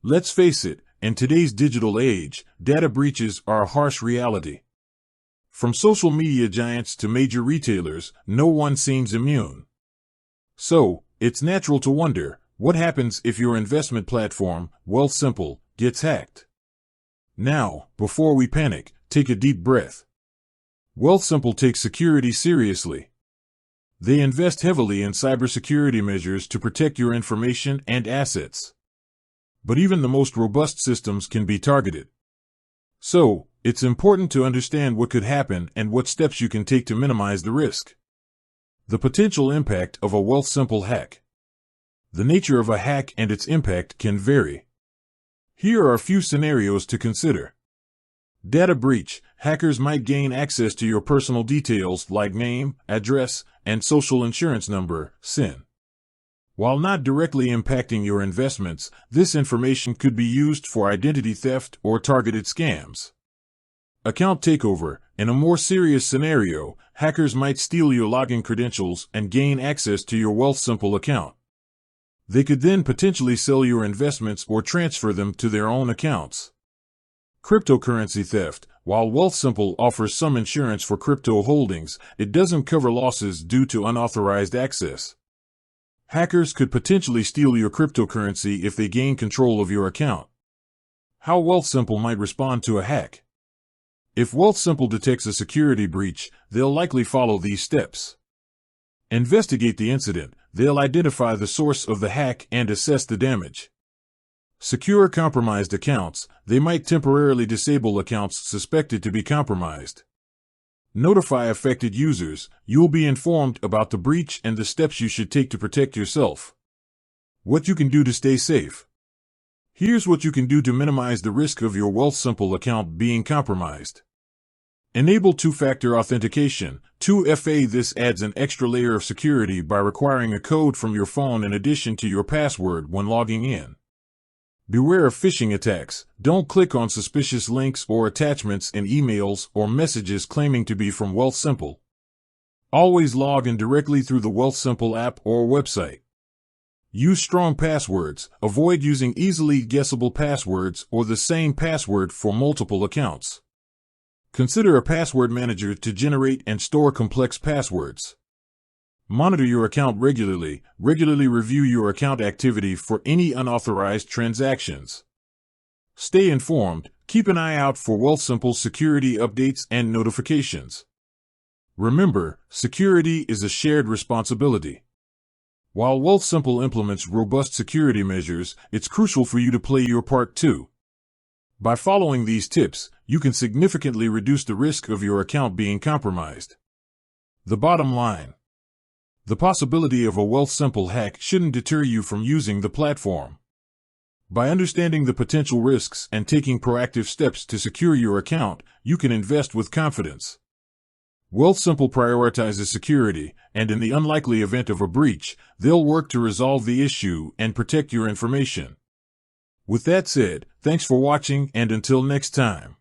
Let's face it, in today's digital age, data breaches are a harsh reality. From social media giants to major retailers, no one seems immune. So, it's natural to wonder, what happens if your investment platform, Wealthsimple, gets hacked? Now, before we panic, take a deep breath. Wealthsimple takes security seriously. They invest heavily in cybersecurity measures to protect your information and assets. But even the most robust systems can be targeted. So, it's important to understand what could happen and what steps you can take to minimize the risk. The potential impact of a Wealthsimple hack. The nature of a hack and its impact can vary. Here are a few scenarios to consider. Data breach. Hackers might gain access to your personal details like name, address, and social insurance number, SIN. While not directly impacting your investments, this information could be used for identity theft or targeted scams. Account takeover. In a more serious scenario, hackers might steal your login credentials and gain access to your Wealthsimple account. They could then potentially sell your investments or transfer them to their own accounts. Cryptocurrency theft. While Wealthsimple offers some insurance for crypto holdings, it doesn't cover losses due to unauthorized access. Hackers could potentially steal your cryptocurrency if they gain control of your account. How Wealthsimple might respond to a hack. If Wealthsimple detects a security breach, they'll likely follow these steps. Investigate the incident. They'll identify the source of the hack and assess the damage. Secure compromised accounts. They might temporarily disable accounts suspected to be compromised. Notify affected users. You'll be informed about the breach and the steps you should take to protect yourself. What you can do to stay safe. Here's what you can do to minimize the risk of your Wealthsimple account being compromised. Enable two-factor authentication, 2FA. This adds an extra layer of security by requiring a code from your phone in addition to your password when logging in. Beware of phishing attacks. Don't click on suspicious links or attachments in emails or messages claiming to be from Wealthsimple. Always log in directly through the Wealthsimple app or website. Use strong passwords. Avoid using easily guessable passwords or the same password for multiple accounts. Consider a password manager to generate and store complex passwords. Monitor your account regularly. Regularly review your account activity for any unauthorized transactions. Stay informed. Keep an eye out for Wealthsimple's security updates and notifications. Remember, security is a shared responsibility. While Wealthsimple implements robust security measures, it's crucial for you to play your part too. By following these tips, you can significantly reduce the risk of your account being compromised. The bottom line. The possibility of a Wealthsimple hack shouldn't deter you from using the platform. By understanding the potential risks and taking proactive steps to secure your account, you can invest with confidence. Wealthsimple prioritizes security, and in the unlikely event of a breach, they'll work to resolve the issue and protect your information. With that said, thanks for watching, and until next time.